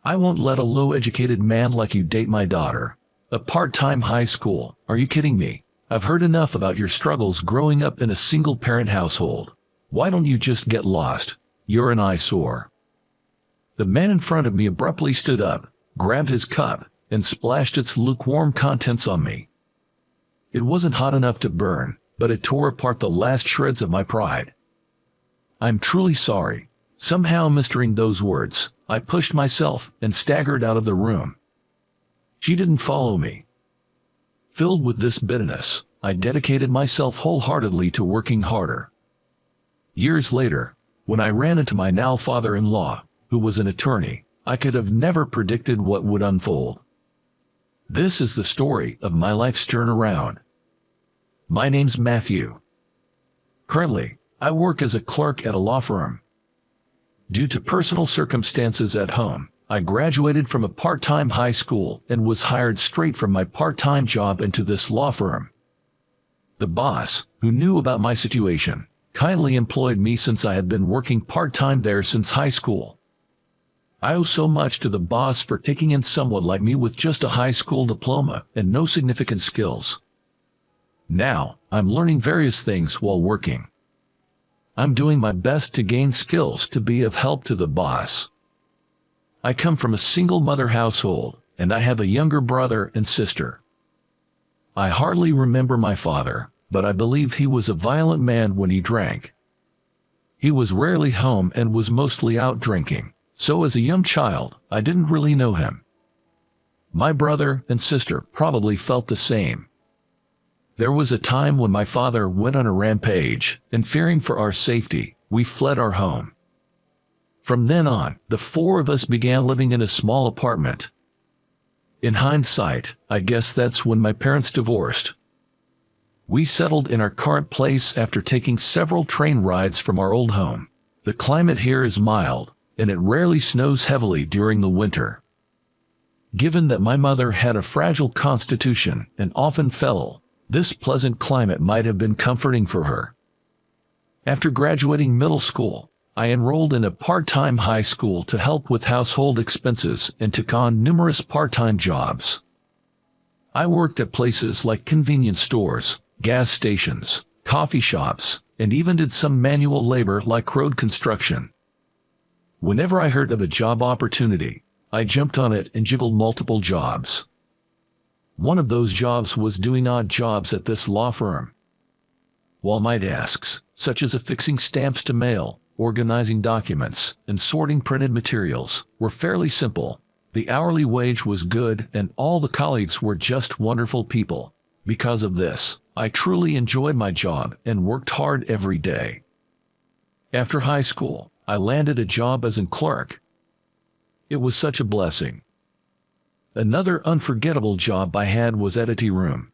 I won't let a low-educated man like you date my daughter. A part-time high school? Are you kidding me? I've heard enough about your struggles growing up in a single-parent household. Why don't you just get lost? You're an eyesore." The man in front of me abruptly stood up, grabbed his cup, and splashed its lukewarm contents on me. It wasn't hot enough to burn, but it tore apart the last shreds of my pride. "I'm truly sorry." Somehow mastering those words, I pushed myself and staggered out of the room. She didn't follow me. Filled with this bitterness, I dedicated myself wholeheartedly to working harder. Years later, when I ran into my now father-in-law, who was an attorney, I could have never predicted what would unfold. This is the story of my life's turnaround. My name's Matthew. Currently, I work as a clerk at a law firm. Due to personal circumstances at home, I graduated from a part-time high school and was hired straight from my part-time job into this law firm. The boss, who knew about my situation, kindly employed me since I had been working part-time there since high school. I owe so much to the boss for taking in someone like me with just a high school diploma and no significant skills. Now, I'm learning various things while working. I'm doing my best to gain skills to be of help to the boss. I come from a single mother household, and I have a younger brother and sister. I hardly remember my father, but I believe he was a violent man when he drank. He was rarely home and was mostly out drinking, so as a young child, I didn't really know him. My brother and sister probably felt the same. There was a time when my father went on a rampage, and fearing for our safety, we fled our home. From then on, the four of us began living in a small apartment. In hindsight, I guess that's when my parents divorced. We settled in our current place after taking several train rides from our old home. The climate here is mild, and it rarely snows heavily during the winter. Given that my mother had a fragile constitution and often fell ill, this pleasant climate might have been comforting for her. After graduating middle school, I enrolled in a part-time high school to help with household expenses and took on numerous part-time jobs. I worked at places like convenience stores, gas stations, coffee shops, and even did some manual labor like road construction. Whenever I heard of a job opportunity, I jumped on it and juggled multiple jobs. One of those jobs was doing odd jobs at this law firm. While my tasks, such as affixing stamps to mail, organizing documents, and sorting printed materials, were fairly simple, the hourly wage was good and all the colleagues were just wonderful people. Because of this, I truly enjoyed my job and worked hard every day. After high school, I landed a job as a clerk. It was such a blessing. Another unforgettable job I had was at a tea room.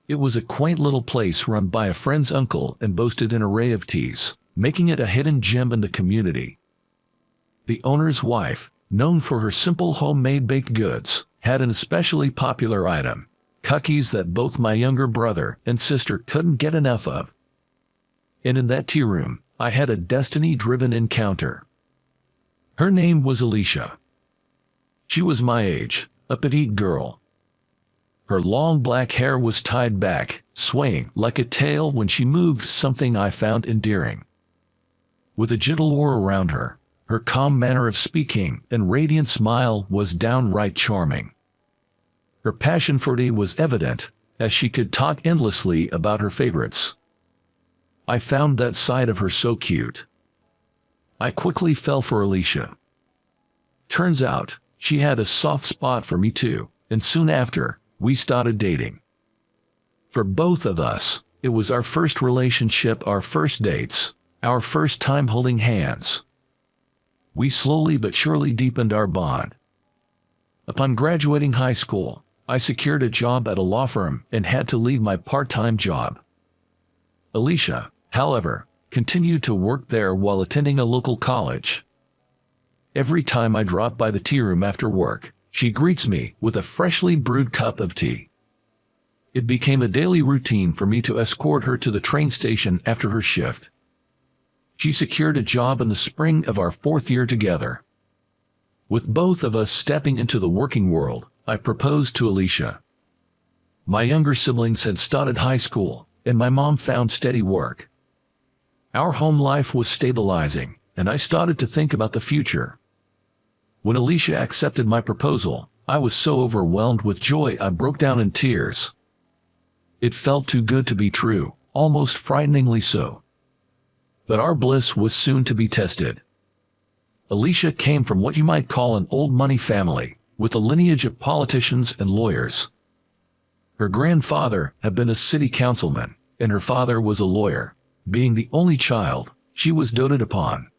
It was a quaint little place run by a friend's uncle and boasted an array of teas, making it a hidden gem in the community. The owner's wife, known for her simple homemade baked goods, had an especially popular item, cookies that both my younger brother and sister couldn't get enough of. And in that tea room, I had a destiny-driven encounter. Her name was Alicia. She was my age, a petite girl. Her long black hair was tied back, swaying like a tail when she moved, something I found endearing. With a gentle aura around her, her calm manner of speaking and radiant smile was downright charming. Her passion for tea was evident, as she could talk endlessly about her favorites. I found that side of her so cute. I quickly fell for Alicia. Turns out, she had a soft spot for me too, and soon after, we started dating. For both of us, it was our first relationship, our first dates, our first time holding hands. We slowly but surely deepened our bond. Upon graduating high school, I secured a job at a law firm and had to leave my part-time job. Alicia, however, continued to work there while attending a local college. Every time I drop by the tea room after work, she greets me with a freshly brewed cup of tea. It became a daily routine for me to escort her to the train station after her shift. She secured a job in the spring of our 4th year together. With both of us stepping into the working world, I proposed to Alicia. My younger siblings had started high school, and my mom found steady work. Our home life was stabilizing, and I started to think about the future. When Alicia accepted my proposal, I was so overwhelmed with joy I broke down in tears. It felt too good to be true, almost frighteningly so. But our bliss was soon to be tested. Alicia came from what you might call an old money family, with a lineage of politicians and lawyers. Her grandfather had been a city councilman, and her father was a lawyer. Being the only child, she was doted upon.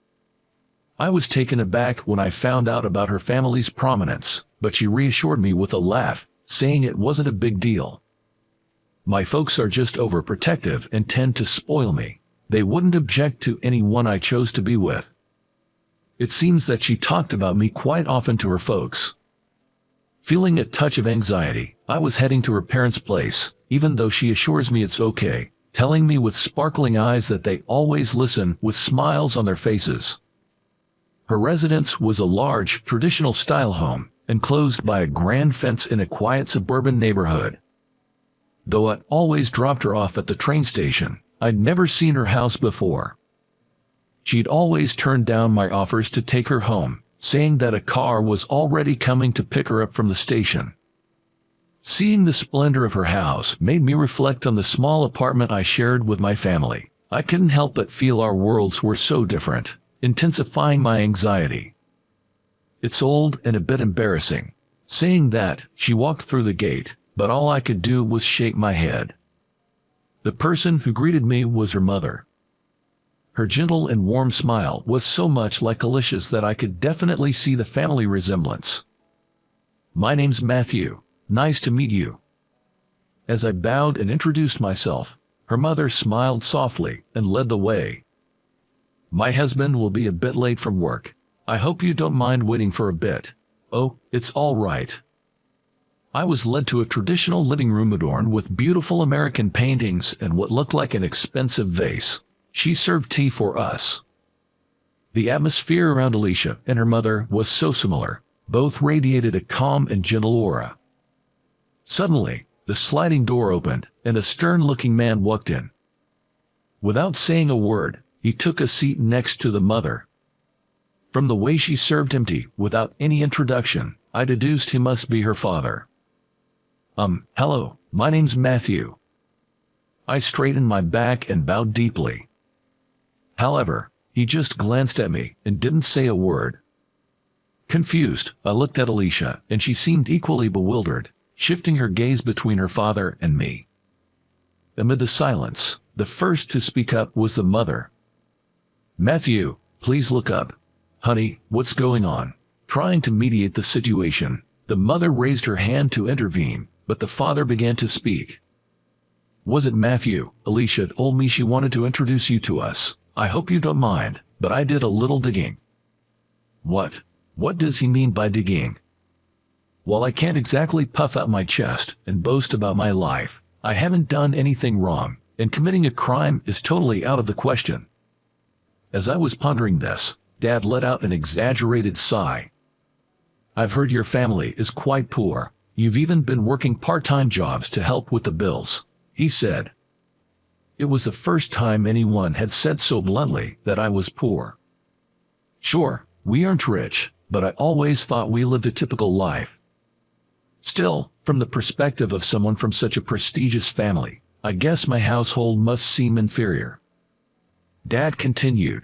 I was taken aback when I found out about her family's prominence, but she reassured me with a laugh, saying it wasn't a big deal. My folks are just overprotective and tend to spoil me. They wouldn't object to anyone I chose to be with. It seems that she talked about me quite often to her folks. Feeling a touch of anxiety, I was heading to her parents' place, even though she assures me it's okay, telling me with sparkling eyes that they always listen with smiles on their faces. Her residence was a large, traditional-style home, enclosed by a grand fence in a quiet suburban neighborhood. Though I'd always dropped her off at the train station, I'd never seen her house before. She'd always turned down my offers to take her home, saying that a car was already coming to pick her up from the station. Seeing the splendor of her house made me reflect on the small apartment I shared with my family. I couldn't help but feel our worlds were so different, intensifying my anxiety. It's old and a bit embarrassing. Saying that, she walked through the gate, but all I could do was shake my head. The person who greeted me was her mother. Her gentle and warm smile was so much like Alicia's that I could definitely see the family resemblance. "My name's Matthew. Nice to meet you." As I bowed and introduced myself, her mother smiled softly and led the way. "My husband will be a bit late from work. I hope you don't mind waiting for a bit." "Oh, it's all right." I was led to a traditional living room adorned with beautiful American paintings and what looked like an expensive vase. She served tea for us. The atmosphere around Alicia and her mother was so similar. Both radiated a calm and gentle aura. Suddenly, the sliding door opened, and a stern-looking man walked in. Without saying a word, he took a seat next to the mother. From the way she served him tea without any introduction, I deduced he must be her father. Hello, my name's Matthew." I straightened my back and bowed deeply. However, he just glanced at me and didn't say a word. Confused, I looked at Alicia, and she seemed equally bewildered, shifting her gaze between her father and me. Amid the silence, the first to speak up was the mother. "Matthew, please look up. Honey, what's going on?" Trying to mediate the situation, the mother raised her hand to intervene, but the father began to speak. "Was it Matthew? Alicia told me she wanted to introduce you to us. I hope you don't mind, but I did a little digging." "What? What does he mean by digging?" "While I can't exactly puff out my chest and boast about my life, I haven't done anything wrong, and committing a crime is totally out of the question." As I was pondering this, Dad let out an exaggerated sigh. "I've heard your family is quite poor. You've even been working part-time jobs to help with the bills," he said. It was the first time anyone had said so bluntly that I was poor. Sure, we aren't rich, but I always thought we lived a typical life. Still, from the perspective of someone from such a prestigious family, I guess my household must seem inferior. Dad continued.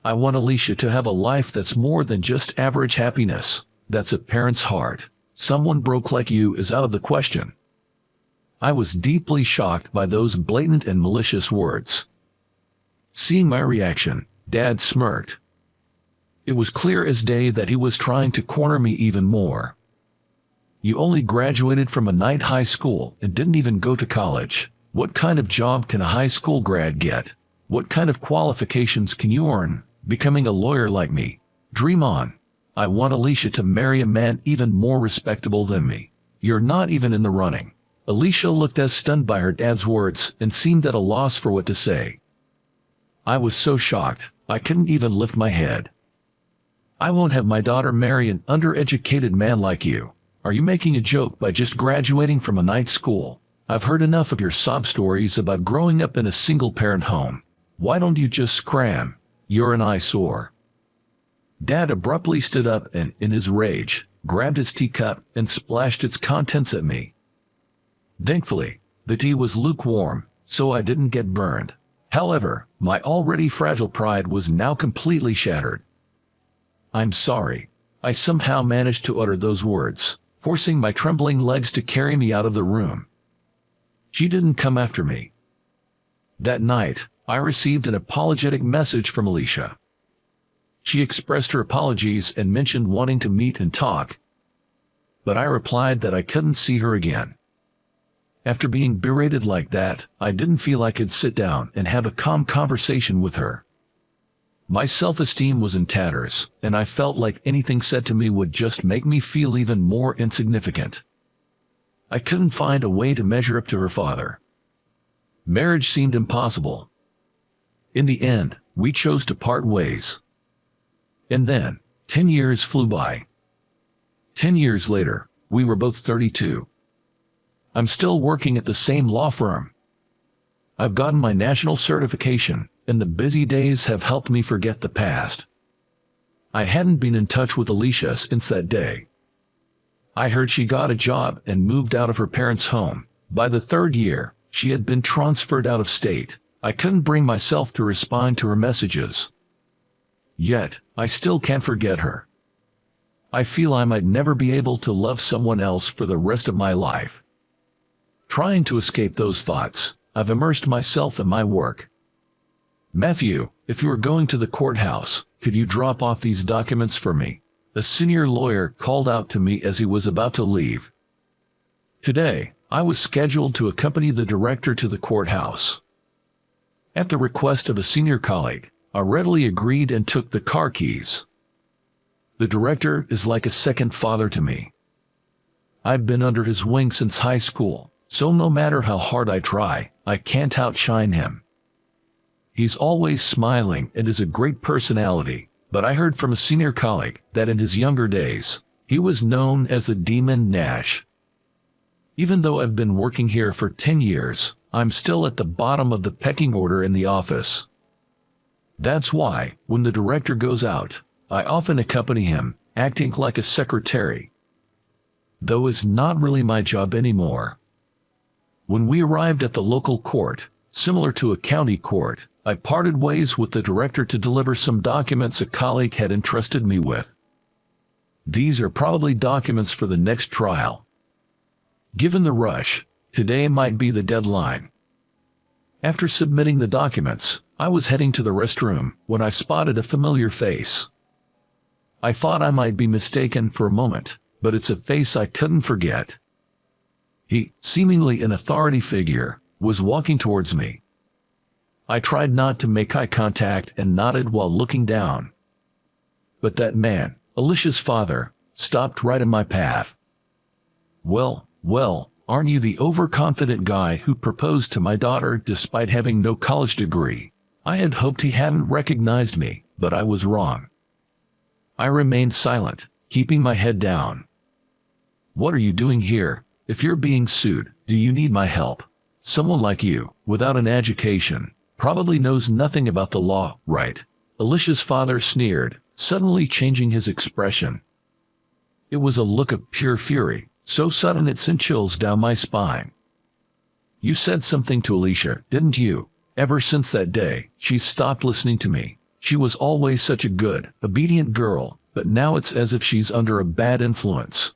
"I want Alicia to have a life that's more than just average happiness. That's a parent's heart. Someone broke like you is out of the question." I was deeply shocked by those blatant and malicious words. Seeing my reaction, Dad smirked. It was clear as day that he was trying to corner me even more. "You only graduated from a night high school and didn't even go to college. What kind of job can a high school grad get? What kind of qualifications can you earn? Becoming a lawyer like me? Dream on. I want Alicia to marry a man even more respectable than me. You're not even in the running." Alicia looked as stunned by her dad's words and seemed at a loss for what to say. I was so shocked, I couldn't even lift my head. I won't have my daughter marry an undereducated man like you. Are you making a joke by just graduating from a night school? I've heard enough of your sob stories about growing up in a single-parent home. Why don't you just scram? You're an eyesore." Dad abruptly stood up and, in his rage, grabbed his teacup and splashed its contents at me. Thankfully, the tea was lukewarm, so I didn't get burned. However, my already fragile pride was now completely shattered. "I'm sorry." I somehow managed to utter those words, forcing my trembling legs to carry me out of the room. She didn't come after me. That night, I received an apologetic message from Alicia. She expressed her apologies and mentioned wanting to meet and talk, but I replied that I couldn't see her again. After being berated like that, I didn't feel I could sit down and have a calm conversation with her. My self-esteem was in tatters, and I felt like anything said to me would just make me feel even more insignificant. I couldn't find a way to measure up to her father. Marriage seemed impossible. In the end, we chose to part ways. And then, 10 years flew by. 10 years later, we were both 32. I'm still working at the same law firm. I've gotten my national certification, and the busy days have helped me forget the past. I hadn't been in touch with Alicia since that day. I heard she got a job and moved out of her parents' home. By the third year, she had been transferred out of state. I couldn't bring myself to respond to her messages. Yet, I still can't forget her. I feel I might never be able to love someone else for the rest of my life. Trying to escape those thoughts, I've immersed myself in my work. "Matthew, if you are going to the courthouse, could you drop off these documents for me?" A senior lawyer called out to me as he was about to leave. Today, I was scheduled to accompany the director to the courthouse. At the request of a senior colleague, I readily agreed and took the car keys. The director is like a second father to me. I've been under his wing since high school, so no matter how hard I try, I can't outshine him. He's always smiling and is a great personality, but I heard from a senior colleague that in his younger days, he was known as the Demon Nash. Even though I've been working here for 10 years, I'm still at the bottom of the pecking order in the office. That's why, when the director goes out, I often accompany him, acting like a secretary. Though it's not really my job anymore. When we arrived at the local court, similar to a county court, I parted ways with the director to deliver some documents a colleague had entrusted me with. These are probably documents for the next trial. Given the rush, today might be the deadline. After submitting the documents, I was heading to the restroom when I spotted a familiar face. I thought I might be mistaken for a moment, but it's a face I couldn't forget. He, seemingly an authority figure, was walking towards me. I tried not to make eye contact and nodded while looking down. But that man, Alicia's father, stopped right in my path. Well, aren't you the overconfident guy who proposed to my daughter despite having no college degree? I had hoped he hadn't recognized me, but I was wrong. I remained silent, keeping my head down. "What are you doing here? If you're being sued, do you need my help? Someone like you, without an education, probably knows nothing about the law, right?" Alicia's father sneered, suddenly changing his expression. It was a look of pure fury, so sudden it sent chills down my spine. "You said something to Alicia, didn't you? Ever since that day, she's stopped listening to me. She was always such a good, obedient girl, but now it's as if she's under a bad influence."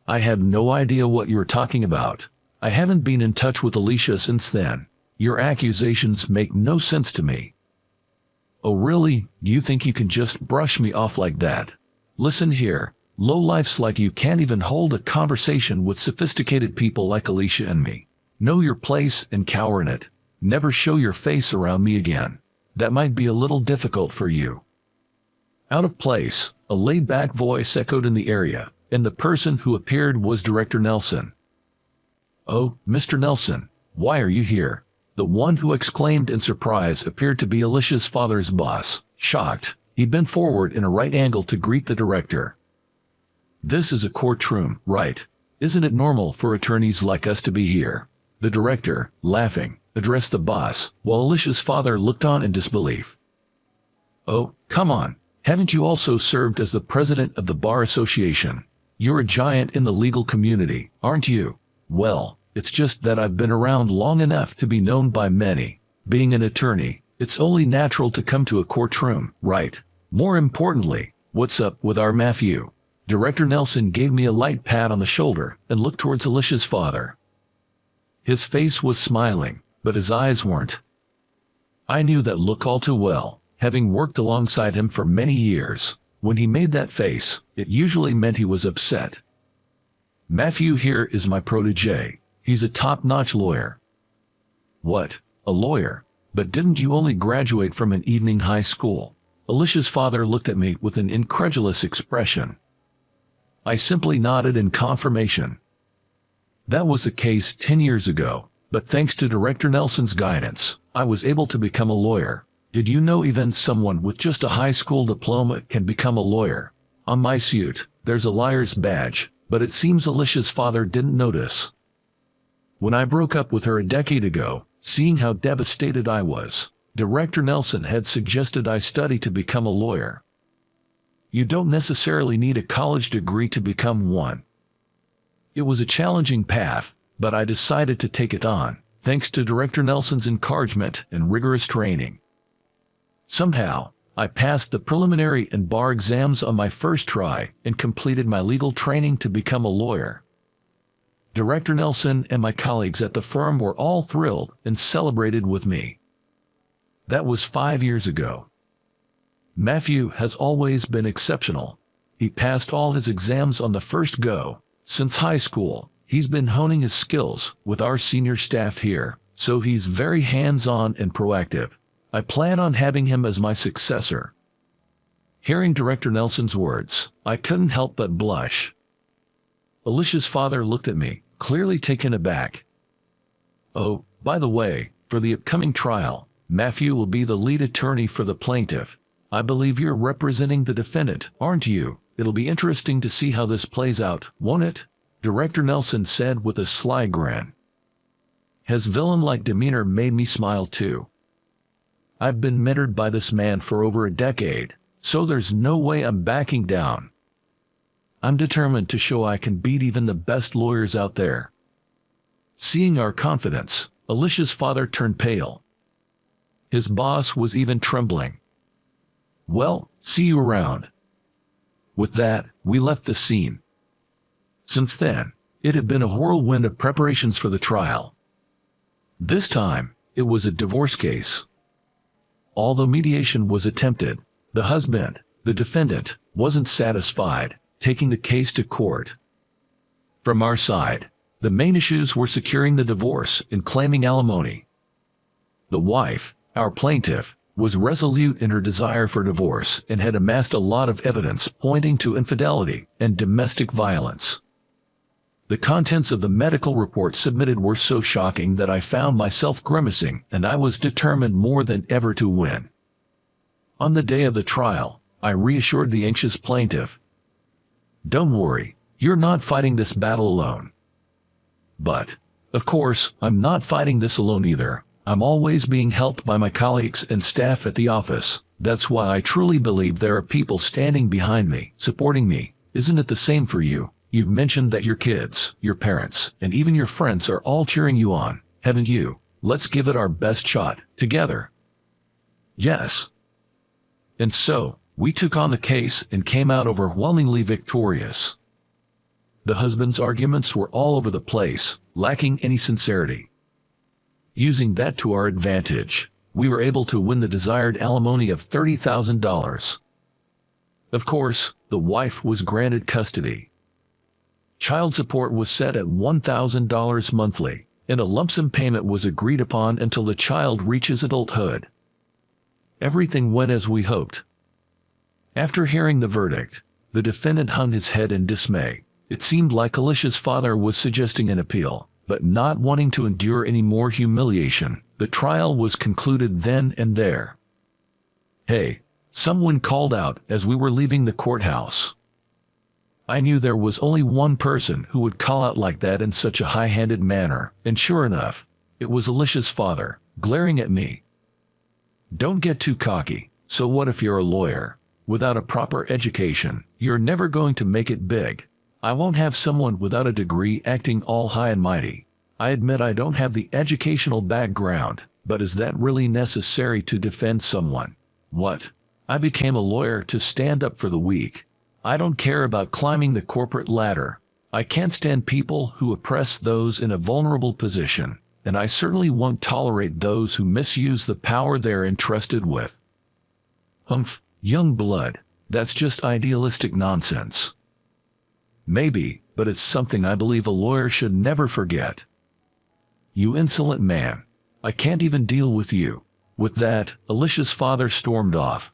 "I have no idea what you're talking about. I haven't been in touch with Alicia since then. Your accusations make no sense to me." "Oh really? You think you can just brush me off like that? Listen here, lowlifes like you can't even hold a conversation with sophisticated people like Alicia and me. Know your place and cower in it. Never show your face around me again. That might be a little difficult for you." Out of place, a laid-back voice echoed in the area, and the person who appeared was Director Nelson. "Oh, Mr. Nelson, why are you here?" The one who exclaimed in surprise appeared to be Alicia's father's boss. Shocked, He bent forward in a right angle to greet the director. "This is a courtroom, right? Isn't it normal for attorneys like us to be here?" The director, laughing, addressed the boss, while Alicia's father looked on in disbelief. "Oh, come on. Haven't you also served as the president of the Bar Association? You're a giant in the legal community, aren't you?" "Well, it's just that I've been around long enough to be known by many. Being an attorney, it's only natural to come to a courtroom, right? More importantly, what's up with our Matthew?" Director Nelson gave me a light pat on the shoulder and looked towards Alicia's father. His face was smiling, but his eyes weren't. I knew that look all too well, having worked alongside him for many years. When he made that face, it usually meant he was upset. "Matthew here is my protege. He's a top-notch lawyer." "What? A lawyer? But didn't you only graduate from an evening high school?" Alicia's father looked at me with an incredulous expression. I simply nodded in confirmation. That was the case 10 years ago, but thanks to Director Nelson's guidance, I was able to become a lawyer. Did you know even someone with just a high school diploma can become a lawyer? On my suit, there's a lawyer's badge, but it seems Alicia's father didn't notice. When I broke up with her a decade ago, seeing how devastated I was, Director Nelson had suggested I study to become a lawyer. You don't necessarily need a college degree to become one. It was a challenging path, but I decided to take it on, thanks to Director Nelson's encouragement and rigorous training. Somehow, I passed the preliminary and bar exams on my first try and completed my legal training to become a lawyer. Director Nelson and my colleagues at the firm were all thrilled and celebrated with me. That was 5 years ago. Matthew has always been exceptional. He passed all his exams on the first go. Since high school, he's been honing his skills with our senior staff here, so he's very hands-on and proactive. I plan on having him as my successor. Hearing Director Nelson's words, I couldn't help but blush. Alicia's father looked at me, clearly taken aback. "Oh, by the way, for the upcoming trial, Matthew will be the lead attorney for the plaintiff. I believe you're representing the defendant, aren't you? It'll be interesting to see how this plays out, won't it?" Director Nelson said with a sly grin. His villain-like demeanor made me smile too. I've been mentored by this man for over a decade, so there's no way I'm backing down. I'm determined to show I can beat even the best lawyers out there. Seeing our confidence, Alicia's father turned pale. His boss was even trembling. "Well, see you around." With that, we left the scene. Since then, it had been a whirlwind of preparations for the trial. This time, it was a divorce case. Although mediation was attempted, the husband, the defendant, wasn't satisfied, taking the case to court. From our side, the main issues were securing the divorce and claiming alimony. The wife, our plaintiff, was resolute in her desire for divorce and had amassed a lot of evidence pointing to infidelity and domestic violence. The contents of the medical report submitted were so shocking that I found myself grimacing, and I was determined more than ever to win. On the day of the trial, I reassured the anxious plaintiff. "Don't worry, you're not fighting this battle alone." But, of course, I'm not fighting this alone either. I'm always being helped by my colleagues and staff at the office. That's why I truly believe there are people standing behind me, supporting me. Isn't it the same for you? You've mentioned that your kids, your parents, and even your friends are all cheering you on, haven't you? Let's give it our best shot, together. Yes. And so, we took on the case and came out overwhelmingly victorious. The husband's arguments were all over the place, lacking any sincerity. Using that to our advantage, we were able to win the desired alimony of $30,000. Of course, the wife was granted custody. Child support was set at $1,000 monthly, and a lump sum payment was agreed upon until the child reaches adulthood. Everything went as we hoped. After hearing the verdict, the defendant hung his head in dismay. It seemed like Alicia's father was suggesting an appeal. But not wanting to endure any more humiliation, the trial was concluded then and there. "Hey, Someone called out as we were leaving the courthouse. I knew there was only one person who would call out like that in such a high-handed manner, and sure enough, it was Alicia's father, glaring at me. Don't get too cocky. So what if you're a lawyer? Without a proper education, you're never going to make it big. I won't have someone without a degree acting all high and mighty. I admit I don't have the educational background, but is that really necessary to defend someone? What? I became a lawyer to stand up for the weak. I don't care about climbing the corporate ladder. I can't stand people who oppress those in a vulnerable position, and I certainly won't tolerate those who misuse the power they're entrusted with. Humph, young blood, that's just idealistic nonsense. Maybe, but it's something I believe a lawyer should never forget. You insolent man. I can't even deal with you. With that, Alicia's father stormed off.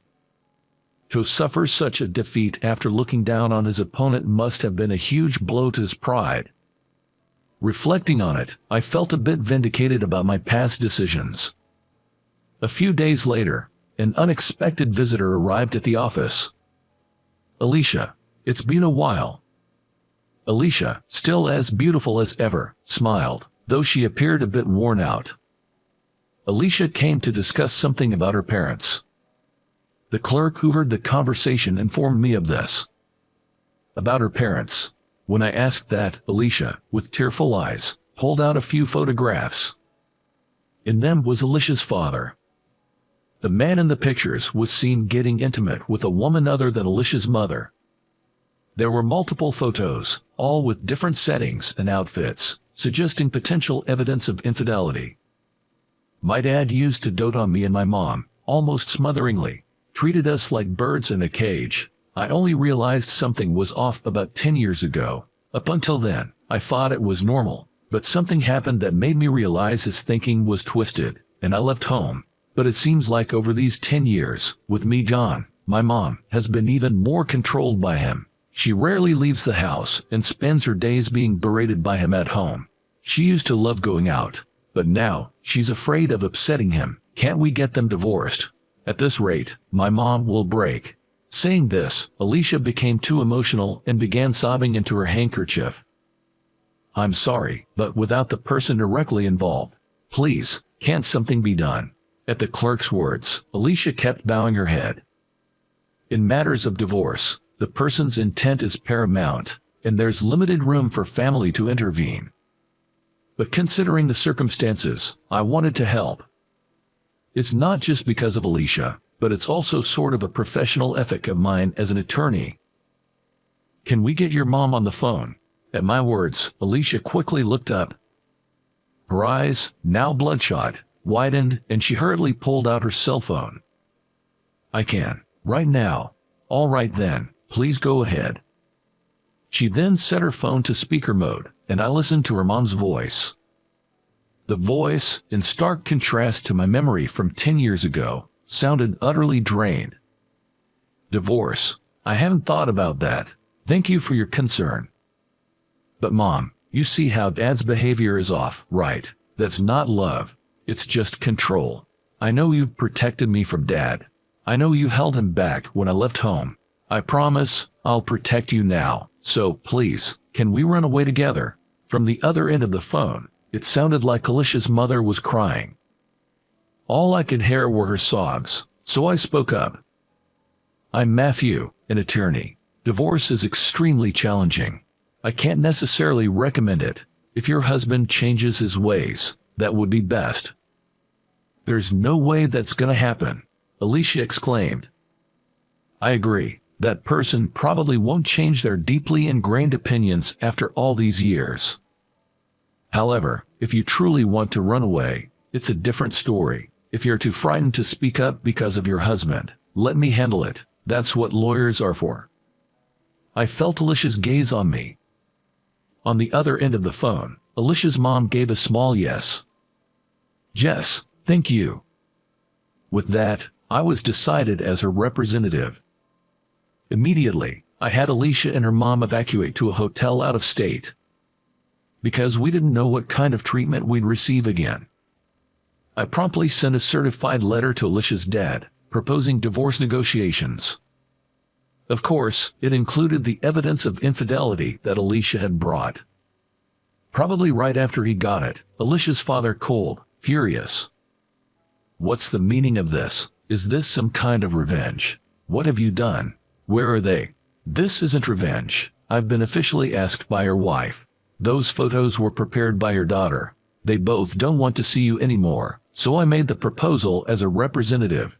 To suffer such a defeat after looking down on his opponent must have been a huge blow to his pride. Reflecting on it, I felt a bit vindicated about my past decisions. A few days later, an unexpected visitor arrived at the office. Alicia, it's been a while. Alicia, still as beautiful as ever, smiled, though she appeared a bit worn out. Alicia came to discuss something about her parents. The clerk who heard the conversation informed me of this. About her parents. When I asked that, Alicia, with tearful eyes, pulled out a few photographs. In them was Alicia's father. The man in the pictures was seen getting intimate with a woman other than Alicia's mother. There were multiple photos, all with different settings and outfits, suggesting potential evidence of infidelity. My dad used to dote on me and my mom, almost smotheringly, treated us like birds in a cage. I only realized something was off about 10 years ago. Up until then, I thought it was normal, but something happened that made me realize his thinking was twisted, and I left home. But it seems like over these 10 years, with me gone, my mom has been even more controlled by him. She rarely leaves the house and spends her days being berated by him at home. She used to love going out, but now she's afraid of upsetting him. Can't we get them divorced? At this rate, my mom will break. Saying this, Alicia became too emotional and began sobbing into her handkerchief. I'm sorry, but without the person directly involved, please, can't something be done? At the clerk's words, Alicia kept bowing her head. In matters of divorce, the person's intent is paramount, and there's limited room for family to intervene. But considering the circumstances, I wanted to help. It's not just because of Alicia, but it's also sort of a professional ethic of mine as an attorney. Can we get your mom on the phone? At my words, Alicia quickly looked up. Her eyes, now bloodshot, widened, and she hurriedly pulled out her cell phone. I can, right now. All right then, please go ahead. She then set her phone to speaker mode, and I listened to her mom's voice. The voice, in stark contrast to my memory from 10 years ago, sounded utterly drained. Divorce. I haven't thought about that. Thank you for your concern. But Mom, you see how Dad's behavior is off, right? That's not love. It's just control. I know you've protected me from Dad. I know you held him back when I left home. I promise I'll protect you now. So please, can we run away together? From the other end of the phone, it sounded like Alicia's mother was crying. All I could hear were her sobs, so I spoke up. I'm Matthew, an attorney. Divorce is extremely challenging. I can't necessarily recommend it. If your husband changes his ways, that would be best. There's no way that's gonna happen, Alicia exclaimed. I agree. That person probably won't change their deeply ingrained opinions after all these years. However, if you truly want to run away, it's a different story. If you're too frightened to speak up because of your husband, let me handle it. That's what lawyers are for. I felt Alicia's gaze on me. On the other end of the phone, Alicia's mom gave a small yes. Jess, thank you. With that, I was decided as her representative. Immediately, I had Alicia and her mom evacuate to a hotel out of state. Because we didn't know what kind of treatment we'd receive again. I promptly sent a certified letter to Alicia's dad, proposing divorce negotiations. Of course, it included the evidence of infidelity that Alicia had brought. Probably right after he got it, Alicia's father called, furious. "What's the meaning of this? Is this some kind of revenge? What have you done? Where are they?" "This isn't revenge. I've been officially asked by your wife. Those photos were prepared by your daughter. They both don't want to see you anymore, so I made the proposal as a representative.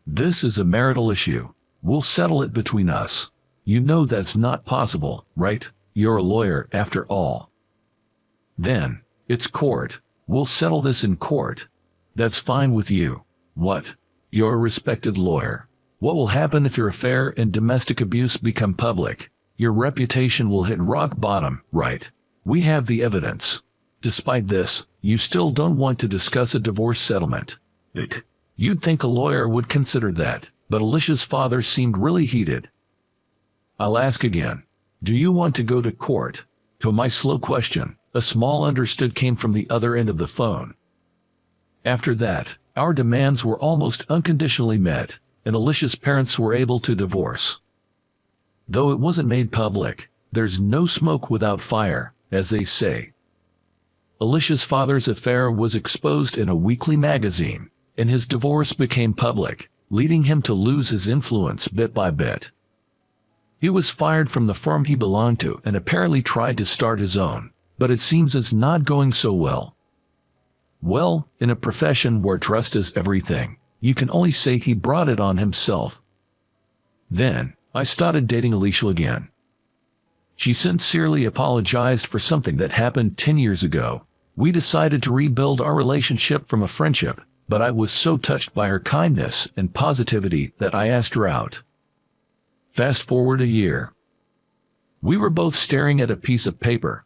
This is a marital issue. We'll settle it between us. You know that's not possible, right? You're a lawyer after all." "Then, it's court. We'll settle this in court. That's fine with you. What? You're a respected lawyer. What will happen if your affair and domestic abuse become public? Your reputation will hit rock bottom, right? We have the evidence. Despite this, you still don't want to discuss a divorce settlement. You'd think a lawyer would consider that, but Alicia's father seemed really heated. "I'll ask again. Do you want to go to court?" To my slow question, a small understood came from the other end of the phone. After that, our demands were almost unconditionally met, and Alicia's parents were able to divorce. Though it wasn't made public, there's no smoke without fire, as they say. Alicia's father's affair was exposed in a weekly magazine, and his divorce became public, leading him to lose his influence bit by bit. He was fired from the firm he belonged to and apparently tried to start his own, but it seems it's not going so well. Well, in a profession where trust is everything, you can only say he brought it on himself. Then, I started dating Alicia again. She sincerely apologized for something that happened 10 years ago. We decided to rebuild our relationship from a friendship, but I was so touched by her kindness and positivity that I asked her out. Fast forward a year. We were both staring at a piece of paper.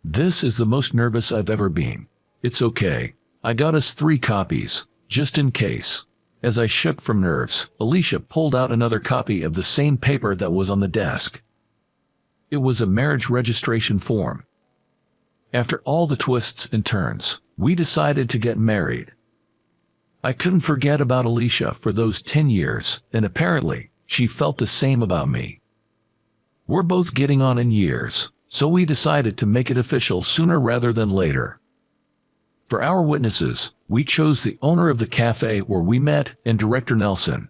"This is the most nervous I've ever been. It's okay. I got us 3 copies, just in case." As I shook from nerves, Alicia pulled out another copy of the same paper that was on the desk. It was a marriage registration form. After all the twists and turns, we decided to get married. I couldn't forget about Alicia for those 10 years, and apparently, she felt the same about me. We're both getting on in years, so we decided to make it official sooner rather than later. For our witnesses, we chose the owner of the cafe where we met and Director Nelson.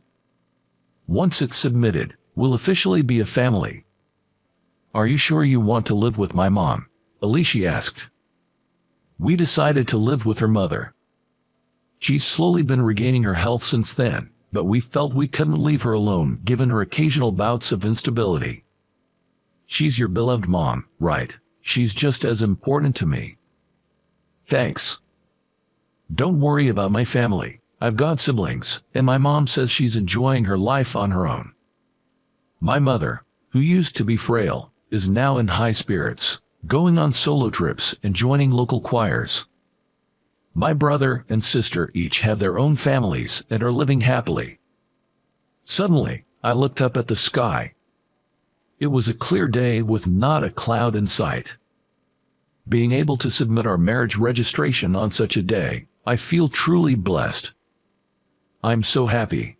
Once it's submitted, we'll officially be a family. "Are you sure you want to live with my mom?" Alicia asked. We decided to live with her mother. She's slowly been regaining her health since then, but we felt we couldn't leave her alone given her occasional bouts of instability. "She's your beloved mom, right? She's just as important to me." "Thanks. Don't worry about my family. I've got siblings, and my mom says she's enjoying her life on her own. My mother, who used to be frail, is now in high spirits, going on solo trips and joining local choirs. My brother and sister each have their own families and are living happily." Suddenly, I looked up at the sky. It was a clear day with not a cloud in sight. Being able to submit our marriage registration on such a day, I feel truly blessed. I'm so happy.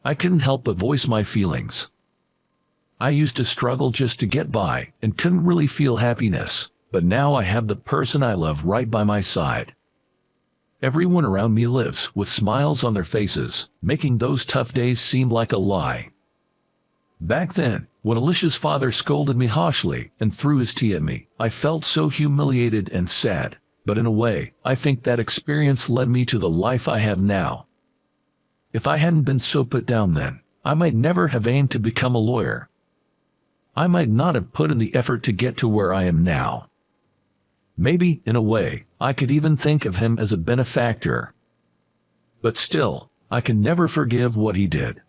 I couldn't help but voice my feelings. I used to struggle just to get by and couldn't really feel happiness, but now I have the person I love right by my side. Everyone around me lives with smiles on their faces, making those tough days seem like a lie. Back then, when Alicia's father scolded me harshly and threw his tea at me, I felt so humiliated and sad, but in a way, I think that experience led me to the life I have now. If I hadn't been so put down then, I might never have aimed to become a lawyer. I might not have put in the effort to get to where I am now. Maybe, in a way, I could even think of him as a benefactor. But still, I can never forgive what he did.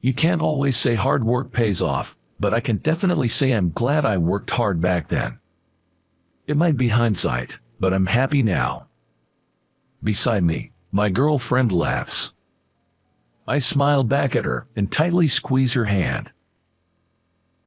You can't always say hard work pays off, but I can definitely say I'm glad I worked hard back then. It might be hindsight, but I'm happy now. Beside me, my girlfriend laughs. I smile back at her and tightly squeeze her hand.